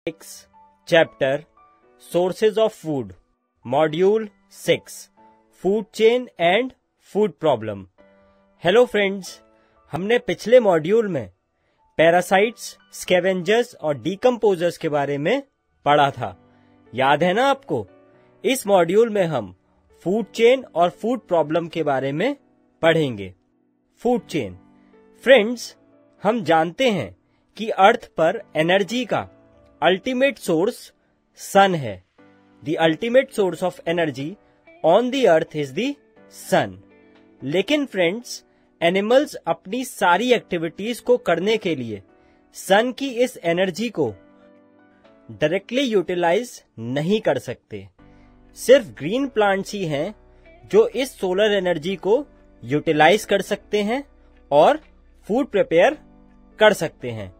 6 Chapter Sources of Food Module 6 Food Chain and Food Problem। Hello friends, हमने पिछले module में parasites, scavengers और decomposers के बारे में पढ़ा था। याद है ना आपको? इस मॉड्यूल में हम फूड चेन और फूड प्रॉब्लम के बारे में पढ़ेंगे। Food chain. फ्रेंड्स, हम जानते हैं कि अर्थ पर एनर्जी का अल्टीमेट सोर्स सन है। The ultimate source of energy on the earth is the sun. लेकिन फ्रेंड्स, एनिमल्स अपनी सारी एक्टिविटीज को करने के लिए सन की इस एनर्जी को डायरेक्टली यूटिलाइज नहीं कर सकते। सिर्फ ग्रीन प्लांट्स ही हैं जो इस सोलर एनर्जी को यूटिलाइज कर सकते हैं और फूड प्रिपेयर कर सकते हैं।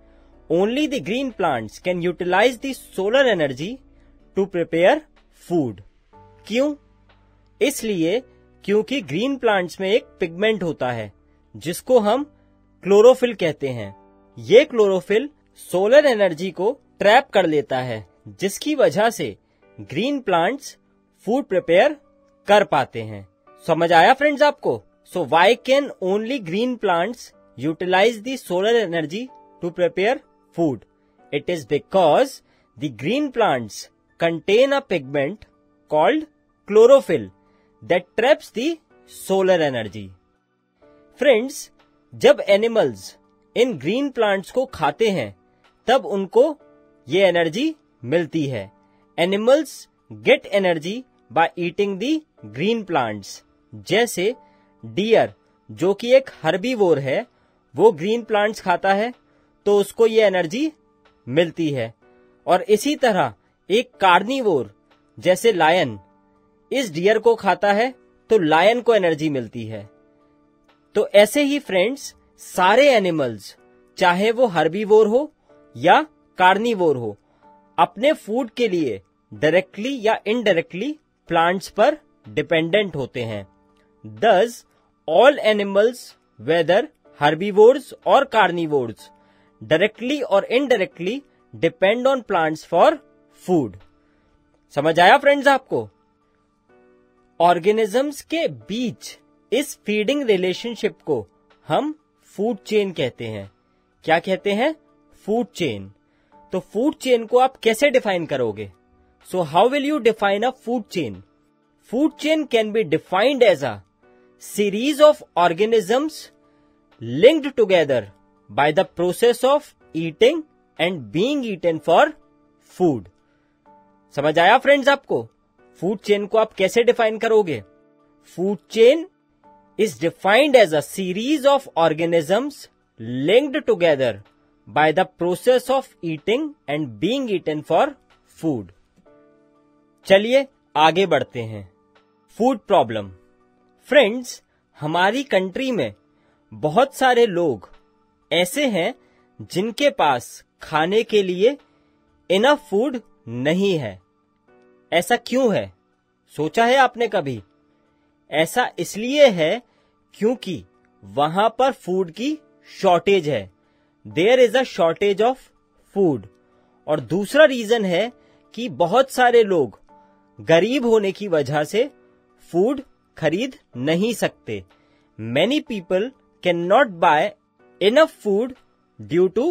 Only the green plants can utilize the solar energy to prepare food. क्यों? इसलिए क्योंकि ग्रीन प्लांट्स में एक पिगमेंट होता है जिसको हम क्लोरोफिल कहते हैं। ये क्लोरोफिल सोलर एनर्जी को ट्रैप कर लेता है, जिसकी वजह से ग्रीन प्लांट्स फूड प्रिपेयर कर पाते हैं। समझ आया फ्रेंड्स आपको? So why can only green plants utilize the solar energy to prepare food? It is because the green plants contain a pigment called chlorophyll that traps the solar energy. Friends, जब animals इन green plants को खाते हैं तब उनको ये energy मिलती है। Animals get energy by eating the green plants. जैसे डियर, जो कि एक हर्बीवोर है, वो ग्रीन प्लांट्स खाता है तो उसको ये एनर्जी मिलती है। और इसी तरह एक कार्निवोर जैसे लायन इस डियर को खाता है तो लायन को एनर्जी मिलती है। तो ऐसे ही फ्रेंड्स, सारे एनिमल्स, चाहे वो हर्बीवोर हो या कार्निवोर हो, अपने फूड के लिए डायरेक्टली या इनडायरेक्टली प्लांट्स पर डिपेंडेंट होते हैं। दस ऑल एनिमल्स, वेदर हर्बीवोर्स और कार्निवोर्स, डायरेक्टली और indirectly depend on plants for food. समझ आया फ्रेंड्स आपको? ऑर्गेनिजम्स के बीच इस फीडिंग रिलेशनशिप को हम फूड चेन कहते हैं। क्या कहते हैं? Food chain. तो फूड चेन को आप कैसे डिफाइन करोगे? So how will you define a food chain? Food chain can be defined as a series of organisms linked together by the process of eating and being eaten for food. समझ आया friends आपको? Food chain को आप कैसे define करोगे? Food chain is defined as a series of organisms linked together by the process of eating and being eaten for food. चलिए आगे बढ़ते हैं। Food problem. फ्रेंड्स, हमारी कंट्री में बहुत सारे लोग ऐसे हैं जिनके पास खाने के लिए इनफ फूड नहीं है। ऐसा क्यों है? सोचा है आपने कभी? ऐसा इसलिए है क्योंकि वहां पर फूड की शॉर्टेज है। There is a shortage of food. और दूसरा रीजन है कि बहुत सारे लोग गरीब होने की वजह से फूड खरीद नहीं सकते। Many people cannot buy enough food due to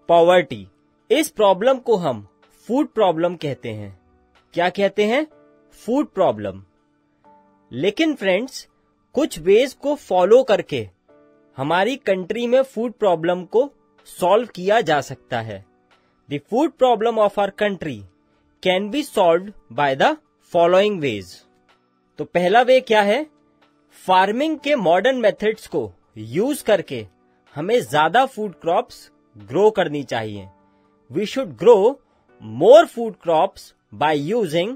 poverty. इस प्रॉब्लम को हम फूड प्रॉब्लम कहते हैं। क्या कहते हैं? Food problem. लेकिन फ्रेंड्स, कुछ वेज को फॉलो करके हमारी कंट्री में फूड प्रॉब्लम को सॉल्व किया जा सकता है। The food problem of our country can be solved by the following ways. तो पहला वे क्या है? फार्मिंग के मॉडर्न मेथड्स को यूज करके हमें ज्यादा फूड क्रॉप्स ग्रो करनी चाहिए। We should grow more food crops by using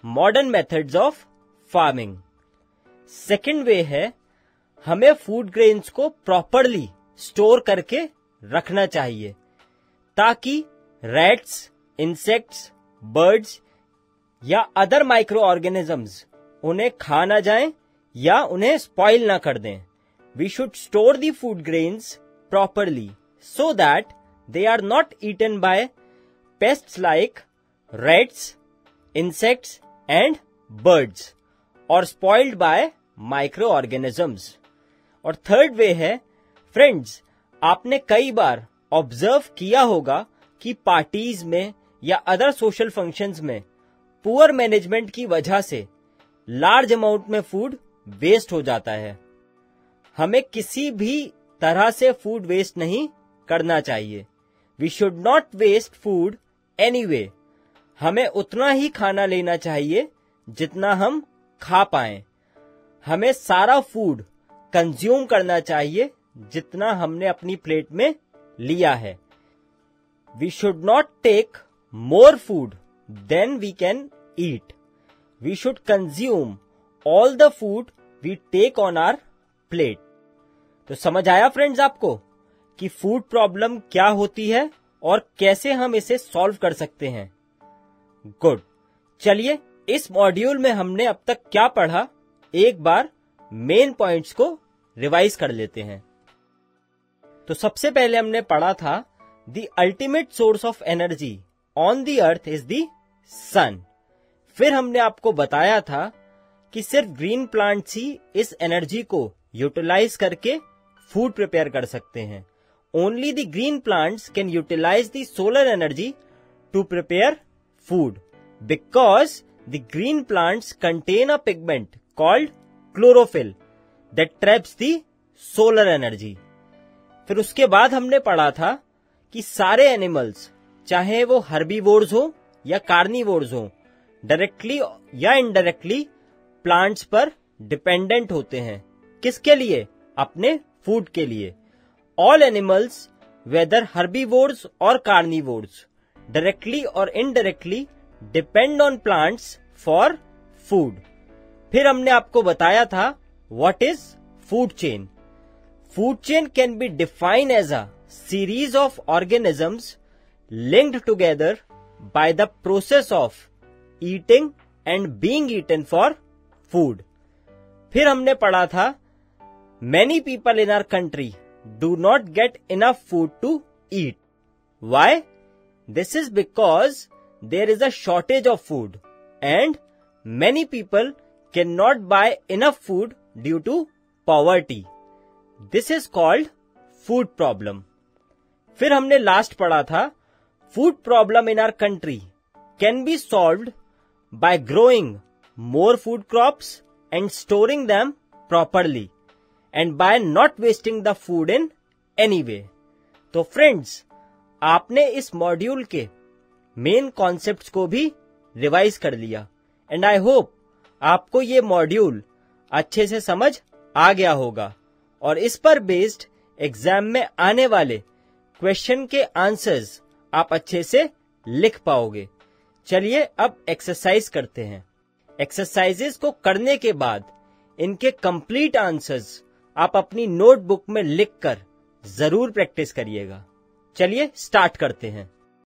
modern methods of farming. Second way है, हमें फूड ग्रेन्स को प्रॉपरली स्टोर करके रखना चाहिए ताकि रैट्स, इंसेक्ट्स, बर्ड्स या अदर माइक्रो ऑर्गेनिजम्स उन्हें खा ना जाएं या उन्हें स्पॉइल ना कर दें। We should store the food grains properly so that they are not eaten by pests like rats, insects and birds or spoiled by microorganisms. और थर्ड वे है, फ्रेंड्स, आपने कई बार ऑब्जर्व किया होगा कि पार्टीज में या अदर सोशल फंक्शंस में पुअर मैनेजमेंट की वजह से लार्ज अमाउंट में फूड वेस्ट हो जाता है। हमें किसी भी तरह से फूड वेस्ट नहीं करना चाहिए। We should not waste food anyway. हमें उतना ही खाना लेना चाहिए जितना हम खा पाएं। हमें सारा फूड कंज्यूम करना चाहिए जितना हमने अपनी प्लेट में लिया है। We should not take more food than we can eat. We should consume all the food we take on our plate. तो समझ आया फ्रेंड्स आपको कि फूड प्रॉब्लम क्या होती है और कैसे हम इसे सॉल्व कर सकते हैं। गुड, चलिए इस मॉड्यूल में हमने अब तक क्या पढ़ा, एक बार मेन पॉइंट्स को रिवाइज कर लेते हैं। तो सबसे पहले हमने पढ़ा था the ultimate source of energy on the earth is the sun. फिर हमने आपको बताया था कि सिर्फ ग्रीन प्लांट्स ही इस एनर्जी को यूटिलाइज करके फूड प्रिपेयर कर सकते हैं। Only the green plants can utilize the solar energy to prepare food because the green plants contain a pigment called chlorophyll that traps the solar energy. फिर उसके बाद हमने पढ़ा था कि सारे एनिमल्स, चाहे वो हर्बीवोर्स हो या कार्निवोर्स हो, डायरेक्टली या इनडायरेक्टली प्लांट्स पर डिपेंडेंट होते हैं। किसके लिए? अपने फूड के लिए। ऑल एनिमल्स, वेदर हर्बीवोर्स और कार्निवोर्स, डायरेक्टली और indirectly depend on plants for food. फिर हमने आपको बताया था what is food chain. Food chain can be defined as a series of organisms linked together by the process of eating and being eaten for food. फिर हमने पढ़ा था many people in our country do not get enough food to eat. Why? This is because there is a shortage of food and many people cannot buy enough food due to poverty. This is called food problem. फिर हमने last पढ़ा था food problem in our country can be solved by growing more food crops and storing them properly and by not wasting the food in any way. तो friends, आपने इस module के main concepts को भी revise कर लिया and I hope आपको ये मॉड्यूल अच्छे से समझ आ गया होगा और इस पर बेस्ड एग्जाम में आने वाले क्वेश्चन के आंसर्स आप अच्छे से लिख पाओगे। चलिए अब एक्सरसाइज करते हैं। एक्सरसाइजेस को करने के बाद इनके कंप्लीट आंसर्स आप अपनी नोटबुक में लिखकर जरूर प्रैक्टिस करिएगा। चलिए स्टार्ट करते हैं।